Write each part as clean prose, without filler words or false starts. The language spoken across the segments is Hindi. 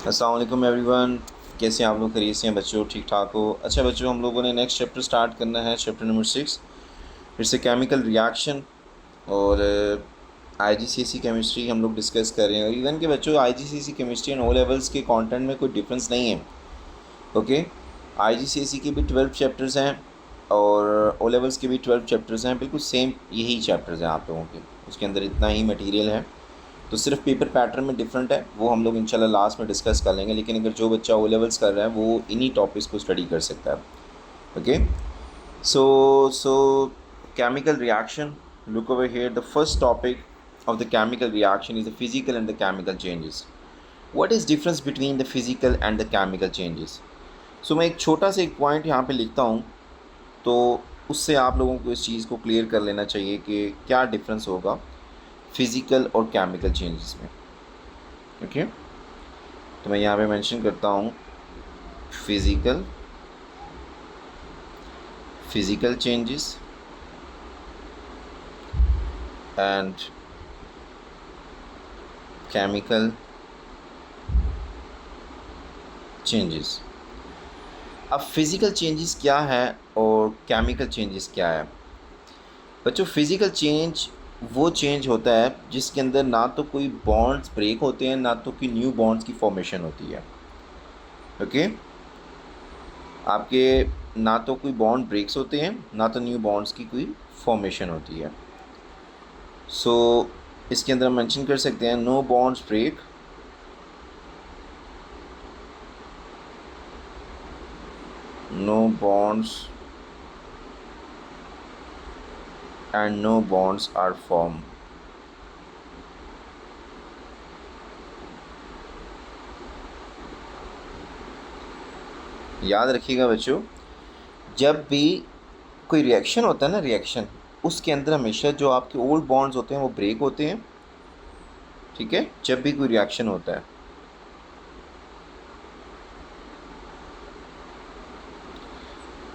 अस्सलाम वालेकुम एवरीवन। कैसे हैं आप लोग? खैरियत से हैं बच्चों? ठीक ठाक हो? अच्छा बच्चों, हम लोगों ने नेक्स्ट चैप्टर स्टार्ट करना है, चैप्टर नंबर 6। फिर से केमिकल रिएक्शन और आईजीसीएसई केमिस्ट्री हम लोग डिस्कस कर रहे हैं। और इवन के बच्चों, IGCSE chemistry and O levels के कंटेंट में कोई डिफरेंस नहीं है। ओके, आईजीसीएसई के भी 12 चैप्टर्स हैं और ओ लेवल्स के भी 12 चैप्टर्स हैं। बिल्कुल सेम यही चैप्टर्स हैं आप लोगों के, उसके अंदर इतना ही मटीरियल है। तो सिर्फ पेपर पैटर्न में डिफरेंट है, वो हम लोग इंशाल्लाह लास्ट में डिस्कस कर लेंगे। लेकिन अगर जो बच्चा ओ लेवल्स कर रहा है वो इन्हीं टॉपिक्स को स्टडी कर सकता है। Okay, so chemical reaction, look over here. The first topic of the chemical reaction is the physical and the chemical changes. What is difference between the physical and the chemical changes? So मैं एक छोटा सा एक पॉइंट यहाँ पे लिखता हूँ, तो उससे आप लोगों को इस चीज़ को क्लियर कर लेना चाहिए कि क्या डिफरेंस होगा फिज़िकल और केमिकल चेंजेस में। ओके, तो मैं यहाँ पे मेंशन करता हूँ physical changes and chemical changes. अब फिज़िकल चेंजेस क्या है और केमिकल चेंजेस क्या है? बच्चों, फिज़िकल चेंज वो चेंज होता है जिसके अंदर ना तो कोई बॉन्ड्स ब्रेक होते हैं, ना तो कोई न्यू बॉन्ड्स की फॉर्मेशन होती है। ओके, आपके ना तो कोई बॉन्ड ब्रेक्स होते हैं, ना तो न्यू बॉन्ड्स की कोई फॉर्मेशन होती है। सो इसके अंदर हम मेंशन कर सकते हैं no bonds break, no bonds and no bonds are form. याद रखिएगा बच्चों, जब भी कोई रिएक्शन होता है ना, रिएक्शन, उसके अंदर हमेशा जो आपके ओल्ड बॉन्ड्स होते हैं वो ब्रेक होते हैं। ठीक है, जब भी कोई रिएक्शन होता है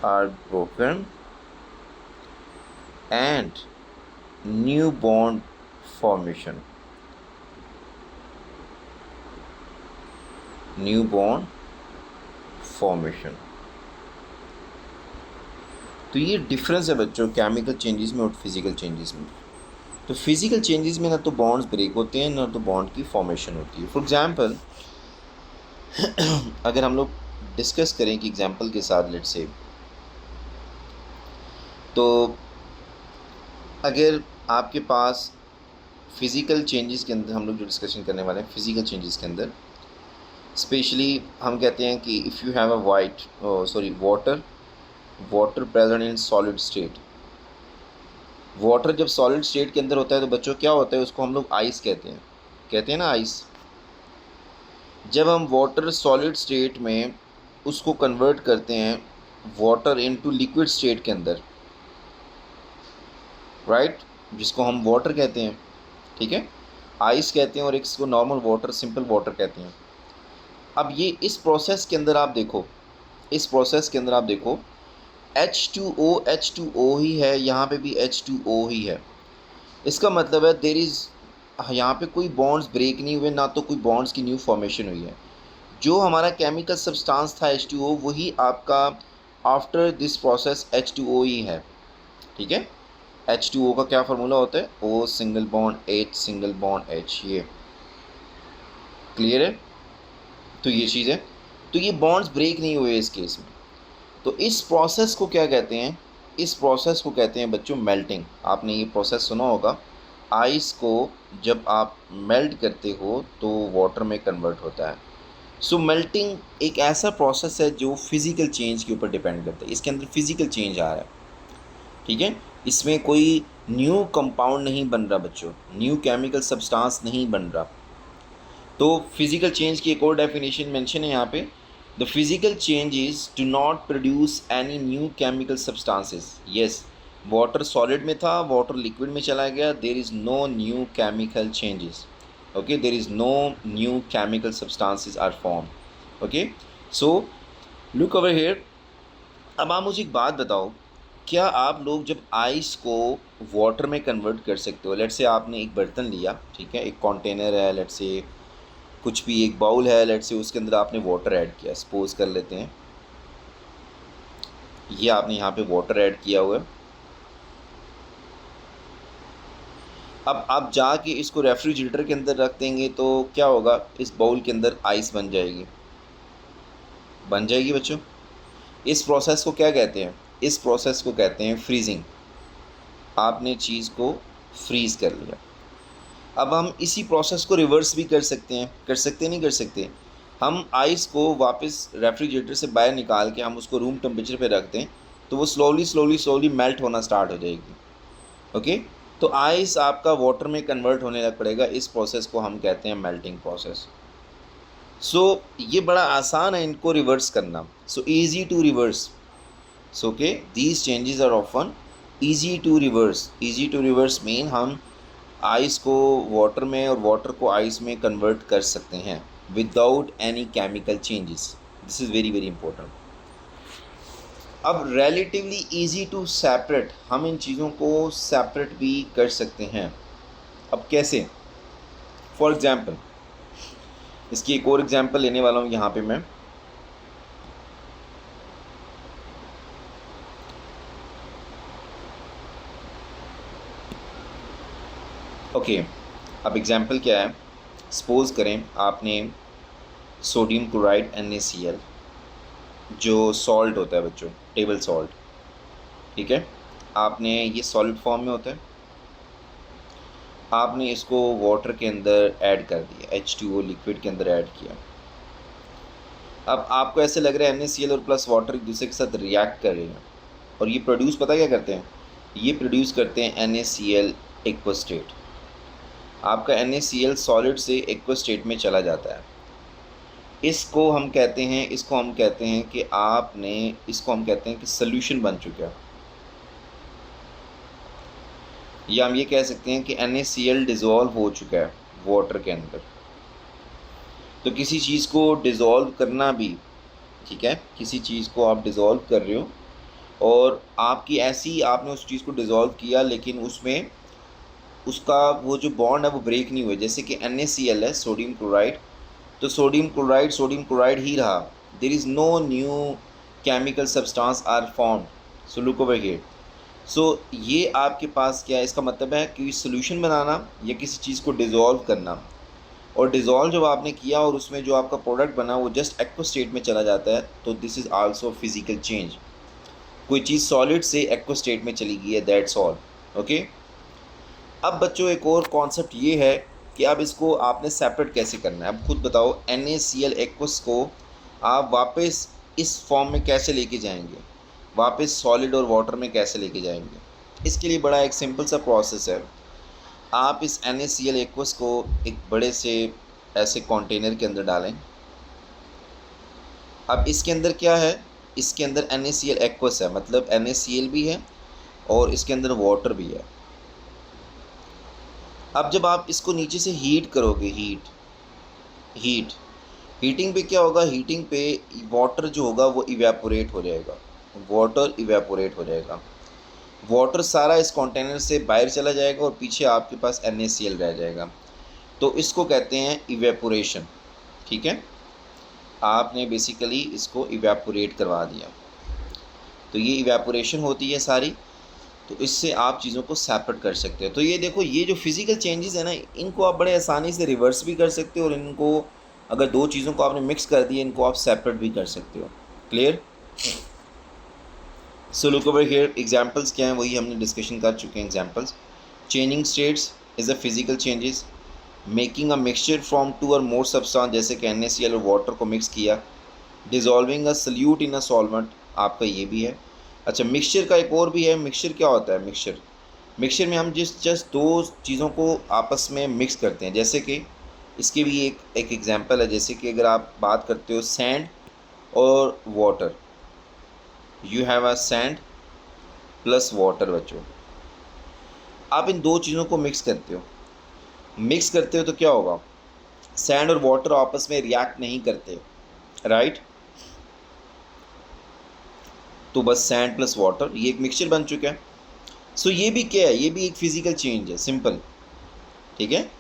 are broken and new bond formation, new bond formation. तो ये डिफरेंस है बच्चों केमिकल चेंजेस में और फिज़िकल चेंजेस में। तो फिज़िकल चेंजेस में ना तो बॉन्ड्स ब्रेक होते हैं, ना तो बॉन्ड की फॉर्मेशन होती है। फॉर एग्जांपल, अगर हम लोग डिस्कस करें कि एग्जांपल के साथ, लेट्स से, तो अगर आपके पास फिज़िकल चेंजेस के अंदर हम लोग जो डिस्कशन करने वाले हैं, फिज़िकल चेंजेस के अंदर स्पेशली हम कहते हैं कि if you have a water present in solid state. Water जब सॉलिड स्टेट के अंदर होता है तो बच्चों क्या होता है, उसको हम लोग आइस कहते हैं ना, आइस। जब हम वाटर सॉलिड स्टेट में उसको कन्वर्ट करते हैं वाटर इनटू लिक्विड स्टेट के अंदर, राइट, जिसको हम वाटर कहते हैं, ठीक है, आइस कहते हैं, और एक इसको नॉर्मल वाटर, सिंपल वाटर कहते हैं। अब ये इस प्रोसेस के अंदर आप देखो, H2O ही है, यहाँ पे भी H2O ही है। इसका मतलब है देयर इज़, यहाँ पे कोई बॉन्ड्स ब्रेक नहीं हुए, ना तो कोई बॉन्ड्स की न्यू फॉर्मेशन हुई है। जो हमारा केमिकल सब्सटेंस था H2O, वही आपका आफ्टर दिस प्रोसेस H2O ही है। ठीक है, H2O का क्या फार्मूला होता है, O single bond H single bond H। ये क्लियर है? तो ये चीज़ है, तो ये बॉन्ड्स ब्रेक नहीं हुए इस केस में। तो इस प्रोसेस को क्या कहते हैं? इस प्रोसेस को कहते हैं बच्चों मेल्टिंग। आपने ये प्रोसेस सुना होगा, आइस को जब आप मेल्ट करते हो तो वाटर में कन्वर्ट होता है। सो मेल्टिंग एक ऐसा प्रोसेस है जो फिज़िकल चेंज के ऊपर डिपेंड करता है। इसके अंदर फिज़िकल चेंज आ रहा है, ठीक है, इसमें कोई न्यू कंपाउंड नहीं बन रहा बच्चों, न्यू केमिकल सब्सटेंस नहीं बन रहा। तो फिज़िकल चेंज की एक और डेफिनेशन मेंशन है यहाँ पे, the physical changes do not produce any new chemical substances. Yes, water solid में था, वाटर लिक्विड में चला गया, there is no new chemical changes. Okay, there is no new chemical substances are form. Okay, so look over here. अब आप मुझे एक बात बताओ, क्या आप लोग जब आइस को वाटर में कन्वर्ट कर सकते हो? लेट्स से आपने एक बर्तन लिया, ठीक है, एक कंटेनर है, लेट्स से कुछ भी एक बाउल है, लेट्स से उसके अंदर आपने वाटर ऐड किया, सपोज कर लेते हैं ये आपने यहाँ पे वाटर ऐड किया हुआ है। अब आप जाके इसको रेफ्रिजरेटर के अंदर रख देंगे तो क्या होगा, इस बाउल के अंदर आइस बन जाएगी, बच्चों। इस प्रोसेस को क्या कहते हैं, इस प्रोसेस को कहते हैं फ्रीजिंग। आपने चीज़ को फ्रीज़ कर लिया। अब हम इसी प्रोसेस को रिवर्स भी कर सकते हैं, नहीं कर सकते। हम आइस को वापस रेफ्रिजरेटर से बाहर निकाल के हम उसको रूम टेम्परेचर पे रख दें तो वो स्लोली मेल्ट होना स्टार्ट हो जाएगी। ओके, तो आइस आपका वाटर में कन्वर्ट होने लग पड़ेगा। इस प्रोसेस को हम कहते हैं मेल्टिंग प्रोसेस। सो ये बड़ा आसान है इनको रिवर्स करना। So easy to reverse. So okay, these changes are often easy to reverse. Easy to reverse mean हम आइस को वाटर में और वाटर को आइस में कन्वर्ट कर सकते हैं without any chemical changes. This is very very important. अब रिलेटिवली इजी टू सेपरेट, हम इन चीज़ों को सेपरेट भी कर सकते हैं। अब कैसे? फॉर एग्ज़ाम्पल, इसकी एक और एग्ज़ाम्पल लेने वाला हूँ यहाँ पे मैं। ओके, अब एग्ज़ाम्पल क्या है, सपोज़ करें आपने सोडियम क्लोराइड NaCl, जो सॉल्ट होता है बच्चों, टेबल सॉल्ट, ठीक है, आपने ये सॉलिड फॉर्म में होता है, आपने इसको वाटर के अंदर ऐड कर दिया, H2O लिक्विड के अंदर ऐड किया। अब आपको ऐसे लग रहा है NaCl और प्लस वाटर एक दूसरे के साथ रिएक्ट कर रहे हैं और ये प्रोड्यूस पता क्या करते हैं, ये प्रोड्यूस करते हैं NaCl एक्वा स्टेट। आपका NaCl सॉलिड से एक्वा स्टेट में चला जाता है। इसको हम कहते हैं कि सॉल्यूशन बन चुका है, या हम ये कह सकते हैं कि NaCl डिज़ोल्व हो चुका है वाटर के अंदर। तो किसी चीज़ को डिज़ोल्व करना भी, ठीक है, किसी चीज़ को आप डिज़ोल्व कर रहे हो और आपने उस चीज़ को डिज़ोल्व किया लेकिन उसमें उसका वो जो बॉन्ड है वो ब्रेक नहीं हुआ। जैसे कि NaCl है सोडियम क्लोराइड, तो सोडियम क्लोराइड ही रहा। There is no new chemical substance are formed. So look over here. So ये आपके पास क्या है, इसका मतलब है कि सोल्यूशन बनाना या किसी चीज़ को डिज़ोल्व करना, और डिज़ोल्व जब आपने किया और उसमें जो आपका प्रोडक्ट बना वो जस्ट एक्वा स्टेट में चला जाता है, तो this is also physical change. कोई चीज़ सॉलिड से एक्वा स्टेट में चली गई है, दैट्स ऑल। ओके, अब बच्चों एक और कॉन्सेप्ट ये है कि अब इसको आपने सेपरेट कैसे करना है। अब खुद बताओ, NaCl एक्वस को आप वापस इस फॉर्म में कैसे लेके जाएंगे, वापस सॉलिड और वाटर में कैसे लेके जाएंगे। इसके लिए बड़ा एक सिंपल सा प्रोसेस है। आप इस NaCl एक्वस को एक बड़े से ऐसे कंटेनर के अंदर डालें। अब इसके अंदर क्या है, इसके अंदर NaCl एक्वस है, मतलब NaCl भी है और इसके अंदर वाटर भी है। अब जब आप इसको नीचे से हीट करोगे, हीटिंग पे क्या होगा, हीटिंग पे वाटर जो होगा वो इवेपोरेट हो जाएगा, वाटर सारा इस कंटेनर से बाहर चला जाएगा और पीछे आपके पास NaCl रह जाएगा। तो इसको कहते हैं इवेपोरेशन, ठीक है। आपने बेसिकली इसको इवेपोरेट करवा दिया, तो ये इवेपोरेशन होती है सारी। तो इससे आप चीज़ों को सेपरेट कर सकते हैं। तो ये देखो, ये जो फिज़िकल चेंजेस है ना, इनको आप बड़े आसानी से रिवर्स भी कर सकते हो और इनको अगर दो चीज़ों को आपने मिक्स कर दिया, इनको आप सेपरेट भी कर सकते हो। Clear? So look over here, examples क्या हैं वही हमने डिस्कशन कर चुके हैं। Examples: changing states is a physical changes, making a mixture from two और मोर सब्सटेंस, जैसे कि NaCl और वाटर को मिक्स किया, डिज़ोल्विंग अ सल्यूट इन अ सॉल्वेंट, आपका ये भी है। अच्छा, मिक्सचर का एक और भी है। मिक्सचर क्या होता है? मिक्सचर में हम जस्ट दो चीज़ों को आपस में मिक्स करते हैं। जैसे कि इसके भी एक एग्जांपल है, जैसे कि अगर आप बात करते हो सैंड और water, you have a sand plus water. बच्चों, आप इन दो चीज़ों को मिक्स करते हो तो क्या होगा, सैंड और वाटर आपस में रिएक्ट नहीं करते, राइट। तो बस सैंड प्लस वाटर, ये एक मिक्सचर बन चुका है। सो ये भी क्या है, ये भी एक फिज़िकल चेंज है, सिंपल, ठीक है।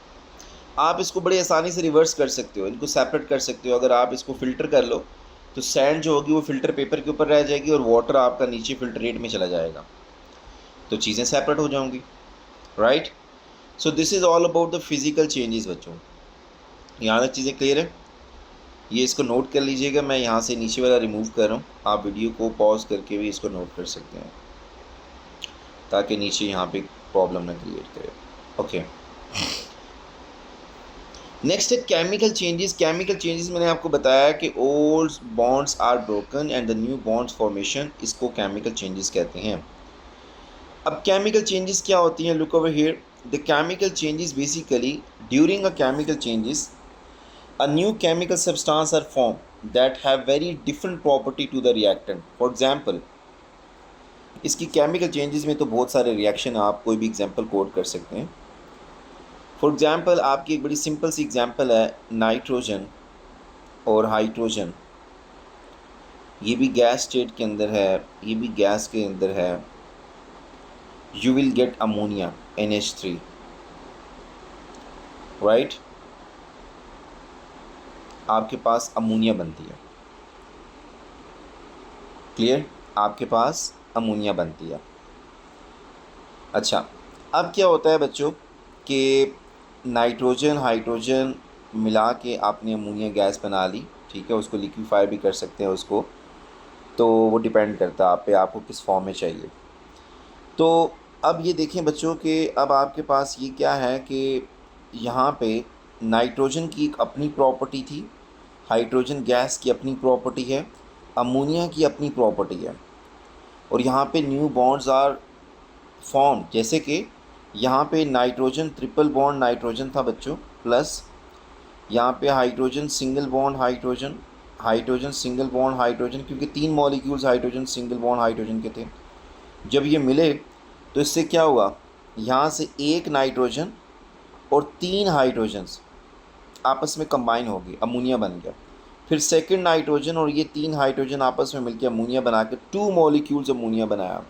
आप इसको बड़ी आसानी से रिवर्स कर सकते हो, इनको सेपरेट कर सकते हो। अगर आप इसको फ़िल्टर कर लो तो सैंड जो होगी वो फ़िल्टर पेपर के ऊपर रह जाएगी और वाटर आपका नीचे फ़िल्टरेट में चला जाएगा, तो चीज़ें सेपरेट हो जाएंगी, right. So this is all about the physical changes बच्चों। यहाँ तक चीज़ें क्लियर है? ये इसको नोट कर लीजिएगा, मैं यहाँ से नीचे वाला रिमूव कर रहा हूँ, आप वीडियो को पॉज करके भी इसको नोट कर सकते हैं ताकि नीचे यहाँ पे प्रॉब्लम ना क्रिएट करे। ओके, नेक्स्ट है केमिकल चेंजेस। केमिकल चेंजेस मैंने आपको बताया कि old bonds are broken and the new bonds formation, इसको केमिकल चेंजेस कहते हैं। अब केमिकल चेंजेस क्या होती हैं? Look over here, the chemical changes basically during a chemical changes a new chemical substance are formed that have very different property to the reactant. For example, इसकी केमिकल चेंजेस में तो बहुत सारे रिएक्शन, आप कोई भी एग्जांपल कोड कर सकते हैं। फॉर एग्जांपल आपकी एक बड़ी सिंपल सी एग्जांपल है नाइट्रोजन और हाइड्रोजन, ये भी गैस स्टेट के अंदर है, ये भी गैस के अंदर है। You will get ammonia NH3, right, आपके पास अमोनिया बनती है, क्लियर, आपके पास अमोनिया बनती है। अच्छा, अब क्या होता है बच्चों कि नाइट्रोजन हाइड्रोजन मिला के आपने अमोनिया गैस बना ली, ठीक है, उसको लिक्विफाई भी कर सकते हैं उसको, तो वो डिपेंड करता है आप पे, आपको किस फॉर्म में चाहिए। तो अब ये देखें बच्चों कि अब आपके पास ये क्या है कि यहाँ पे नाइट्रोजन की एक अपनी प्रॉपर्टी थी, हाइड्रोजन गैस की अपनी प्रॉपर्टी है, अमोनिया की अपनी प्रॉपर्टी है, और यहाँ पे न्यू बॉन्ड्स आर फॉर्म। जैसे कि यहाँ पे नाइट्रोजन ट्रिपल बॉन्ड नाइट्रोजन था बच्चों, प्लस यहाँ पे hydrogen single bond hydrogen, hydrogen single bond hydrogen, क्योंकि 3 molecules hydrogen single bond hydrogen के थे। जब ये मिले तो इससे क्या हुआ, यहाँ से एक नाइट्रोजन और 3 हाइड्रोजन्स आपस में कंबाइन हो गए, अमोनिया बन गया। फिर सेकंड नाइट्रोजन और ये 3 हाइड्रोजन आपस में मिलकर अमोनिया बना के 2 मॉलिक्यूल्स अमोनिया बनाया,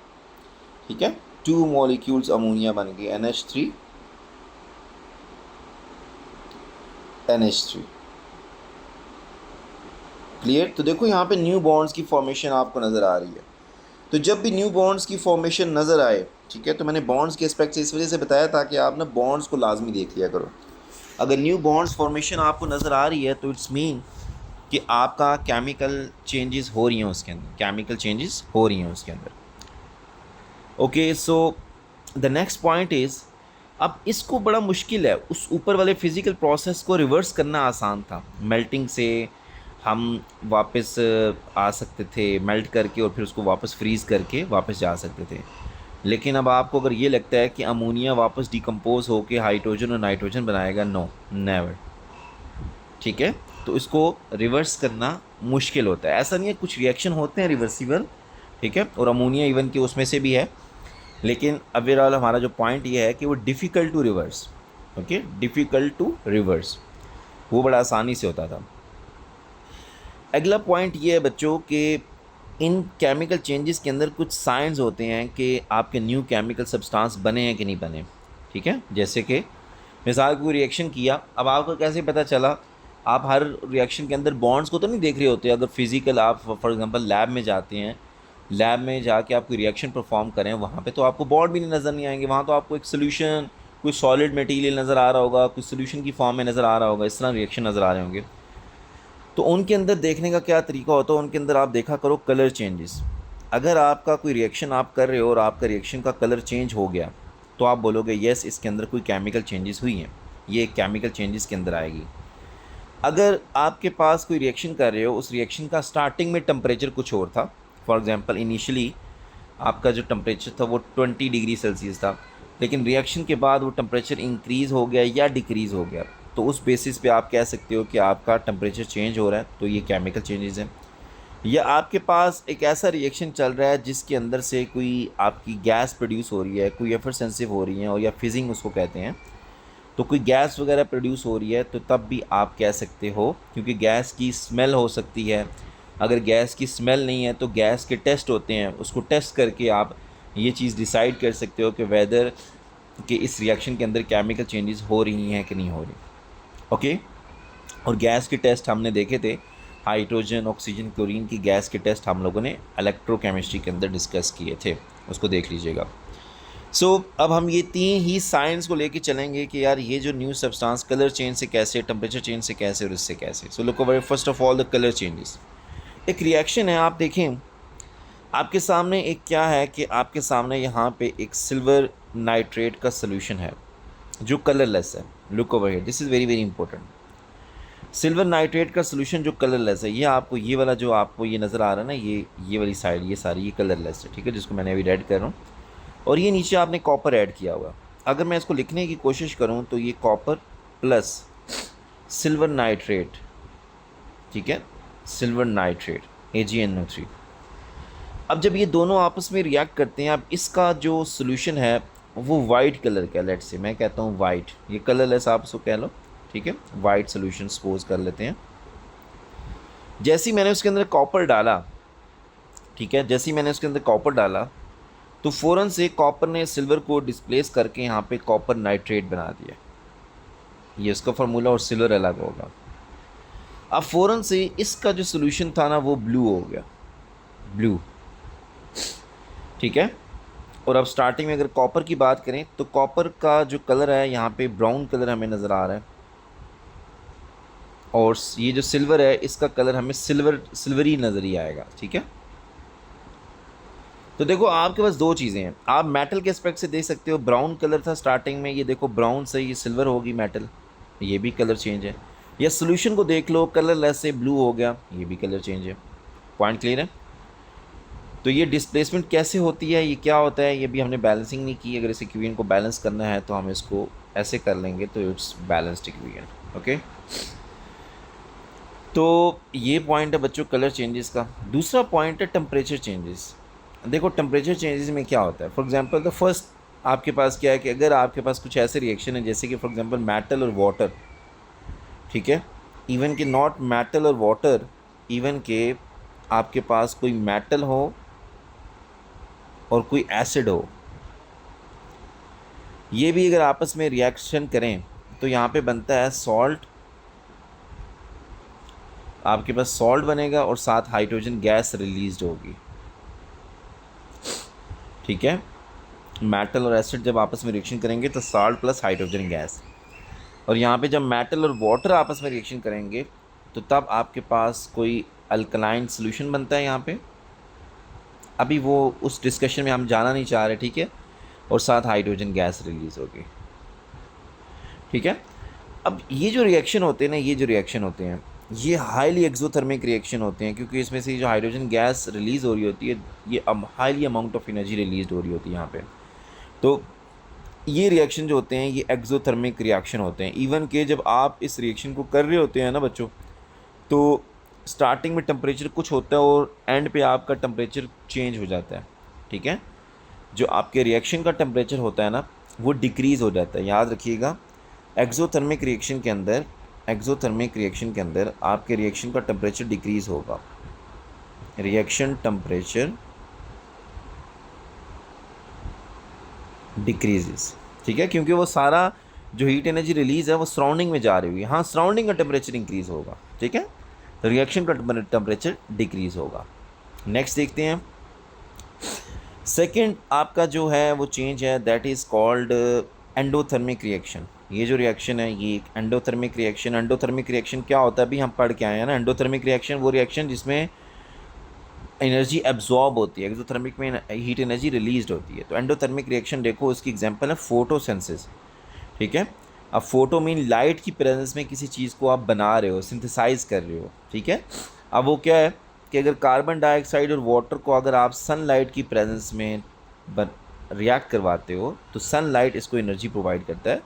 ठीक है, 2 मॉलिक्यूल्स अमोनिया बन गए, NH3 NH3, क्लियर। तो देखो यहाँ पे न्यू बॉन्ड्स की फॉर्मेशन आपको नज़र आ रही है। तो जब भी न्यू बॉन्ड्स की फॉर्मेशन नज़र आए, ठीक है, तो मैंने बॉन्ड्स के एस्पेक्ट से इस वजह से बताया ताकि आप ना बॉन्ड्स को लाजमी देख लिया करो। अगर न्यू बॉन्ड्स फॉर्मेशन आपको नज़र आ रही है तो इट्स मीन कि आपका केमिकल चेंजेस हो रही हैं उसके अंदर, केमिकल चेंजेस हो रही हैं उसके अंदर। Okay, so the next point is, अब इसको बड़ा मुश्किल है, उस ऊपर वाले फिज़िकल प्रोसेस को रिवर्स करना आसान था। मेल्टिंग से हम वापस आ सकते थे, मेल्ट करके, और फिर उसको वापस फ्रीज़ करके वापस जा सकते थे। लेकिन अब आपको अगर ये लगता है कि अमोनिया वापस डिकम्पोज होकर हाइड्रोजन और नाइट्रोजन बनाएगा, नो, नेवर, ठीक है। तो इसको रिवर्स करना मुश्किल होता है। ऐसा नहीं है, कुछ रिएक्शन होते हैं रिवर्सिबल, ठीक है, और अमोनिया इवन कि उसमें से भी है, लेकिन ओवरऑल हमारा जो पॉइंट ये है कि वो difficult to reverse, okay, difficult to reverse, वो बड़ा आसानी से होता था। अगला पॉइंट ये है बच्चों कि इन केमिकल चेंजेस के अंदर कुछ साइंस होते हैं कि आपके न्यू केमिकल सब्सटेंस बने हैं कि नहीं बने, ठीक है। जैसे कि मिसाल कोई रिएक्शन किया, अब आपको कैसे पता चला, आप हर रिएक्शन के अंदर बॉन्ड्स को तो नहीं देख रहे होते। अगर फिज़िकल आप फॉर एग्जांपल लैब में जाते हैं, लैब में जाके आप कोई रिएक्शन परफॉर्म करें, वहाँ पे तो आपको बॉन्ड भी नहीं नज़र नहीं आएंगे, वहाँ तो आपको एक सोल्यूशन, कोई सॉलिड मटेरियल नज़र आ रहा होगा, कोई सोल्यूशन की फॉर्म में नज़र आ रहा होगा, इस तरह रिएक्शन नज़र आ रहे होंगे। तो उनके अंदर देखने का क्या तरीका होता है, उनके अंदर आप देखा करो कलर चेंजेस। अगर आपका कोई रिएक्शन आप कर रहे हो और आपका रिएक्शन का कलर चेंज हो गया, तो आप बोलोगे येस, इसके अंदर कोई केमिकल चेंजेस हुई हैं, ये केमिकल चेंजेस के अंदर आएगी। अगर आपके पास कोई रिएक्शन कर रहे हो, उस रिएक्शन का स्टार्टिंग में टेम्परेचर कुछ और था, फॉर एग्जांपल इनिशियली आपका जो टेम्परेचर था वो 20 डिग्री सेल्सियस था, लेकिन रिएक्शन के बाद वो टेम्परेचर इंक्रीज़ हो गया या डिक्रीज़ हो गया, तो उस बेसिस पे आप कह सकते हो कि आपका टेम्परेचर चेंज हो रहा है, तो ये केमिकल चेंजेस हैं। या आपके पास एक ऐसा रिएक्शन चल रहा है जिसके अंदर से कोई आपकी गैस प्रोड्यूस हो रही है, कोई एफरसेंसिव हो रही है, और या फिजिंग उसको कहते हैं, तो कोई गैस वगैरह प्रोड्यूस हो रही है, तो तब भी आप कह सकते हो, क्योंकि गैस की स्मेल हो सकती है। अगर गैस की स्मेल नहीं है तो गैस के टेस्ट होते हैं, उसको टेस्ट करके आप ये चीज़ डिसाइड कर सकते हो कि वेदर कि इस रिएक्शन के अंदर केमिकल चेंजेस हो रही हैं कि नहीं हो रही। ओके। और गैस के टेस्ट हमने देखे थे, हाइड्रोजन, ऑक्सीजन, क्लोरीन की गैस के टेस्ट हम लोगों ने इलेक्ट्रोकेमिस्ट्री के अंदर डिस्कस किए थे, उसको देख लीजिएगा। अब हम ये 3 ही साइंस को लेके चलेंगे कि यार ये जो न्यू सब्सटेंस कलर चेंज से कैसे, टेम्परेचर चेंज से कैसे और इससे कैसे। सो look over first of all the colour changes. एक रिएक्शन है, आप देखें आपके सामने एक क्या है कि आपके सामने यहाँ पे एक सिल्वर नाइट्रेट का सोल्यूशन है जो कलरलेस है। Look over here, this is very very important. Silver nitrate का सोल्यूशन जो कलरलेस है, ये आपको ये वाला जो आपको ये नज़र आ रहा है ना, ये वाली साइड, ये सारी ये कलरलेस है, ठीक है, जिसको मैंने अभी रेड कर रहा हूँ। और ये नीचे आपने कॉपर ऐड किया हुआ। अगर मैं इसको लिखने की कोशिश करूँ तो ये कॉपर प्लस सिल्वर नाइट्रेट, ठीक है, सिल्वर नाइट्रेट AgNO3। अब जब ये दोनों आपस में रिएक्ट करते हैं, अब इसका जो सोल्यूशन है वो वाइट कलर का, लेट्स से मैं कहता हूँ वाइट, ये कलरलेस आप उसको कह लो, ठीक है, वाइट सोल्यूशन सपोज कर लेते हैं। जैसे ही मैंने उसके अंदर कॉपर डाला, ठीक है, जैसे ही मैंने उसके अंदर कॉपर डाला तो फ़ौरन से कॉपर ने सिल्वर को डिस्प्लेस करके यहाँ पे कॉपर नाइट्रेट बना दिया, ये उसका फार्मूला, और सिल्वर अलग होगा। अब फ़ौरन से इसका जो सोल्यूशन था ना वो ब्लू हो गया, ब्लू, ठीक है। और अब स्टार्टिंग में अगर कॉपर की बात करें तो कॉपर का जो कलर है यहाँ पे ब्राउन कलर हमें नज़र आ रहा है, और ये जो सिल्वर है इसका कलर हमें सिल्वरी नज़र ही आएगा, ठीक है। तो देखो आपके पास दो चीज़ें हैं, आप मेटल के एस्पेक्ट से देख सकते हो, ब्राउन कलर था स्टार्टिंग में, ये देखो ब्राउन से ये सिल्वर होगी मेटल, ये भी कलर चेंज है। या सोल्यूशन को देख लो, कलरलेस से ब्लू हो गया, ये भी कलर चेंज है। पॉइंट क्लियर है। तो ये डिस्प्लेसमेंट कैसे होती है, ये क्या होता है, ये भी हमने बैलेंसिंग नहीं की। अगर इस इक्वेशन को बैलेंस करना है तो हम इसको ऐसे कर लेंगे, तो इट्स बैलेंस्ड इक्वेशन, ओके। तो ये पॉइंट है बच्चों कलर चेंजेस का। दूसरा पॉइंट है टेम्परेचर चेंजेस। देखो टेम्परेचर चेंजेस में क्या होता है, फॉर एग्जांपल द फर्स्ट आपके पास क्या है कि अगर आपके पास कुछ ऐसे रिएक्शन है जैसे कि फॉर एग्जांपल मेटल और वाटर, ठीक है, इवन कि नॉट मेटल और वाटर, इवन के आपके पास कोई मेटल हो और कोई एसिड हो, ये भी अगर आपस में रिएक्शन करें तो यहाँ पे बनता है सॉल्ट, आपके पास सॉल्ट बनेगा और साथ हाइड्रोजन गैस रिलीज होगी, ठीक है। मेटल और एसिड जब आपस में रिएक्शन करेंगे तो सॉल्ट प्लस हाइड्रोजन गैस, और यहाँ पे जब मेटल और वाटर आपस में रिएक्शन करेंगे तो तब आपके पास कोई अल्कलाइन सॉल्यूशन बनता है यहाँ पे। अभी वो उस डिस्कशन में हम जाना नहीं चाह रहे, ठीक है, और साथ हाइड्रोजन गैस रिलीज़ होगी, ठीक है। अब ये जो रिएक्शन होते हैं ना, ये जो रिएक्शन होते हैं ये हाईली एक्सोथर्मिक रिएक्शन होते हैं, क्योंकि इसमें से जो हाइड्रोजन गैस रिलीज़ हो रही होती है ये highly amount of energy release हो रही होती है यहाँ पे। तो ये रिएक्शन जो होते हैं ये एक्सोथर्मिक रिएक्शन होते हैं। इवन के जब आप इस रिएक्शन को कर रहे होते हैं ना बच्चों, तो स्टार्टिंग में टेम्परेचर कुछ होता है और एंड पे आपका टेम्परेचर चेंज हो जाता है, ठीक है। जो आपके रिएक्शन का टेम्परेचर होता है ना वो डिक्रीज़ हो जाता है, याद रखिएगा। एक्सोथर्मिक रिएक्शन के अंदर, एक्सोथर्मिक रिएक्शन के अंदर आपके रिएक्शन का टेम्परेचर डिक्रीज़ होगा, रिएक्शन टेम्परेचर डिक्रीजेस, ठीक है, क्योंकि वो सारा जो हीट एनर्जी रिलीज़ है वो सराउंडिंग में जा रही है। हाँ, सराउंडिंग का टेम्परेचर इंक्रीज़ होगा, ठीक है, रिएक्शन का टेम्परेचर डिक्रीज़ होगा। नेक्स्ट देखते हैं, सेकंड आपका जो है वो चेंज है, that is called endothermic reaction. ये जो रिएक्शन है ये एक एंडोथर्मिक रिएक्शन। एंडोथर्मिक रिएक्शन क्या होता है, अभी हम पढ़ के आए हैं ना। एंडोथर्मिक रिएक्शन वो रिएक्शन जिसमें एनर्जी एब्जॉर्ब होती है, एक्सोथर्मिक में हीट एनर्जी रिलीज्ड होती है। तो एंडोथर्मिक रिएक्शन देखो, उसकी एग्जांपल है फोटोसिंथेसिस, ठीक है। अब फोटो मीन लाइट की प्रेजेंस में किसी चीज़ को आप बना रहे हो, सिंथेसाइज कर रहे हो, ठीक है। अब वो क्या है कि अगर कार्बन डाइऑक्साइड और वाटर को अगर आप सनलाइट की प्रेजेंस में रिएक्ट करवाते हो तो सनलाइट इसको एनर्जी प्रोवाइड करता है,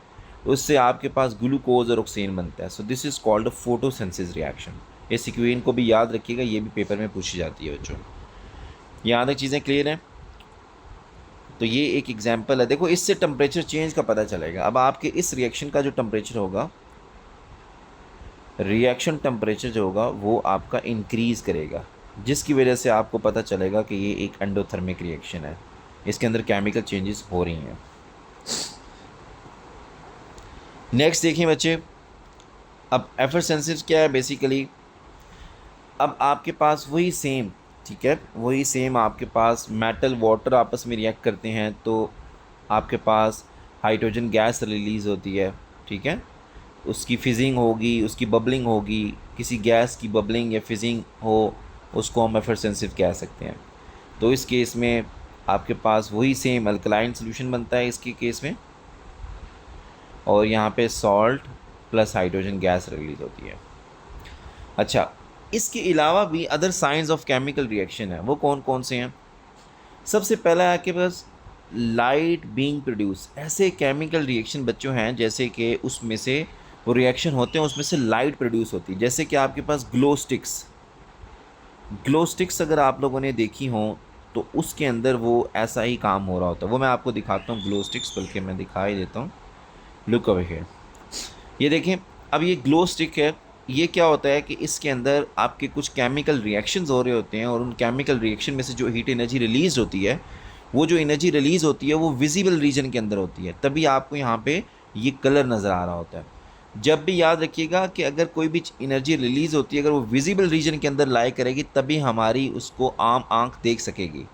तो उससे आपके पास ग्लूकोज और ऑक्सीजन बनता है। So this is called photosynthesis reaction. इस इक्वेशन को भी याद रखिएगा, ये भी पेपर में पूछी जाती है बच्चों। यहाँ तक चीज़ें क्लियर हैं। तो ये एक एग्जांपल है, देखो इससे टेम्परेचर चेंज का पता चलेगा। अब आपके इस रिएक्शन का जो टेम्परेचर होगा, रिएक्शन टेम्परेचर जो होगा वो आपका इंक्रीज़ करेगा, जिसकी वजह से आपको पता चलेगा कि ये एक एंडोथर्मिक रिएक्शन है, इसके अंदर केमिकल चेंजेस हो रही हैं। नेक्स्ट देखिए बच्चे, अब एफरसेंसिव क्या है बेसिकली, अब आपके पास वही सेम, ठीक है, वही सेम आपके पास मेटल वाटर आपस में रिएक्ट करते हैं तो आपके पास हाइड्रोजन गैस रिलीज़ होती है, ठीक है, उसकी फिजिंग होगी, उसकी बबलिंग होगी, किसी गैस की बबलिंग या फिजिंग हो, उसको हम एफरसेंसिव कह सकते हैं। तो इस केस में आपके पास वही सेम अल्कलाइन सोल्यूशन बनता है इसके केस में, और यहाँ पे salt plus hydrogen gas release होती है। अच्छा, इसके अलावा भी other science of chemical reaction है, वो कौन कौन से हैं? सबसे पहला है आपके पास लाइट बीइंग प्रोड्यूस। ऐसे केमिकल रिएक्शन बच्चों हैं जैसे कि उसमें से वो रिएक्शन होते हैं, उसमें से लाइट प्रोड्यूस होती है, जैसे कि आपके पास ग्लो स्टिक्स। ग्लो स्टिक्स अगर आप लोगों ने देखी हों तो उसके अंदर वो ऐसा ही काम हो रहा होता है। वो मैं आपको दिखाता हूँ ग्लो स्टिक्स, बल्कि मैं दिखा ही देता हूँ। लुक अवे हियर, ये देखें। अब ये ग्लो स्टिक है, ये क्या होता है कि इसके अंदर आपके कुछ केमिकल रिएक्शंस हो रहे होते हैं और उन केमिकल रिएक्शन में से जो हीट एनर्जी रिलीज़ होती है, वो जो एनर्जी रिलीज़ होती है वो विजिबल रीजन के अंदर होती है, तभी आपको यहाँ पे ये कलर नज़र आ रहा होता है। जब भी याद रखिएगा कि अगर कोई भी एनर्जी रिलीज़ होती है, अगर वो विजिबल रीजन के अंदर लाई करेगी तभी हमारी उसको आम आँख देख सकेगी,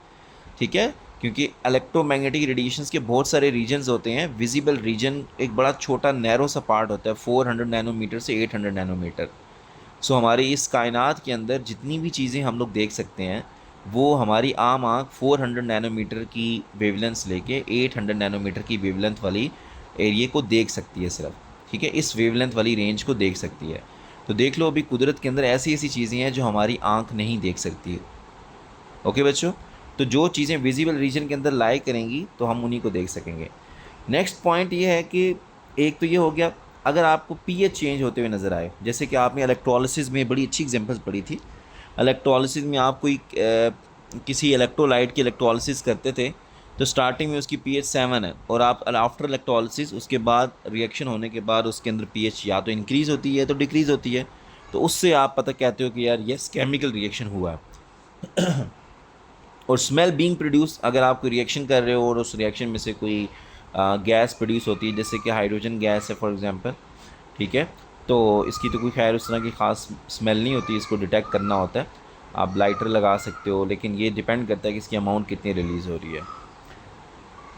ठीक है, क्योंकि इलेक्ट्रोमैग्नेटिक रेडिएशंस के बहुत सारे रीजन्स होते हैं। विजिबल रीजन एक बड़ा छोटा नैरो सा पार्ट होता है, 400 नैनोमीटर से 800 नैनोमीटर। सो हमारी इस कायनात के अंदर जितनी भी चीज़ें हम लोग देख सकते हैं वो हमारी आम आँख 400 नैनोमीटर की वेवलेंथ लेके 800 नैनोमीटर की वेवलेंथ वाली एरिया को देख सकती है सिर्फ, ठीक है, इस वेवलेंथ वाली रेंज को देख सकती है। तो देख लो अभी कुदरत के अंदर ऐसी ऐसी चीज़ें हैं जो हमारी आँख नहीं देख सकती। ओके बच्चों, तो जो चीज़ें विजिबल रीजन के अंदर लाई करेंगी तो हम उन्हीं को देख सकेंगे। नेक्स्ट पॉइंट ये है कि एक तो ये हो गया, अगर आपको पीएच चेंज होते हुए नज़र आए, जैसे कि आपने इलेक्ट्रोलिसिस में बड़ी अच्छी एग्जांपल्स पढ़ी थी। इलेक्ट्रोलिसिस में आप कोई किसी इलेक्ट्रोलाइट की इलेक्ट्रोलिसिस करते थे तो स्टार्टिंग में उसकी पीएच 7 है, और आप आफ्टर इलेक्ट्रोलिसिस उसके बाद रिएक्शन होने के बाद उसके अंदर पीएच या तो इंक्रीज़ होती है तो डिक्रीज़ होती है, तो उससे आप पता कहते हो कि यार यस केमिकल रिएक्शन हुआ है। और स्मेल बीइंग प्रोड्यूस, अगर आप कोई रिएक्शन कर रहे हो और उस रिएक्शन में से कोई गैस प्रोड्यूस होती है, जैसे कि हाइड्रोजन गैस है फॉर एग्जांपल, ठीक है, तो इसकी तो कोई खैर उस तरह की ख़ास स्मेल नहीं होती, इसको डिटेक्ट करना होता है, आप लाइटर लगा सकते हो, लेकिन ये डिपेंड करता है कि इसकी अमाउंट कितनी रिलीज़ हो रही है।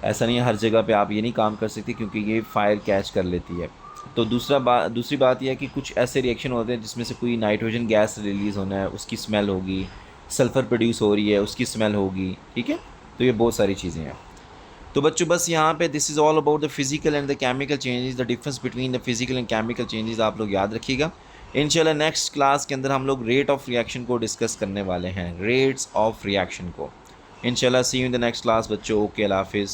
ऐसा नहीं है हर जगह पे आप ये नहीं काम कर सकते क्योंकि ये फायर कैच कर लेती है। तो दूसरी बात यह है कि कुछ ऐसे रिएक्शन होते हैं जिसमें से कोई नाइट्रोजन गैस रिलीज़ होना है, उसकी स्मेल होगी, सल्फ़र प्रोड्यूस हो रही है उसकी स्मेल होगी, ठीक है, तो ये बहुत सारी चीज़ें हैं। तो बच्चों बस यहाँ पे this is all about the physical and the chemical changes, the difference between the physical and chemical changes आप लोग याद रखिएगा। इंशाल्लाह नेक्स्ट क्लास के अंदर हम लोग रेट ऑफ रिएक्शन को डिस्कस करने वाले हैं, रेट्स ऑफ रिएक्शन को। इंशाल्लाह see you in the next class बच्चों, ओके, अल्लाह हाफिज़।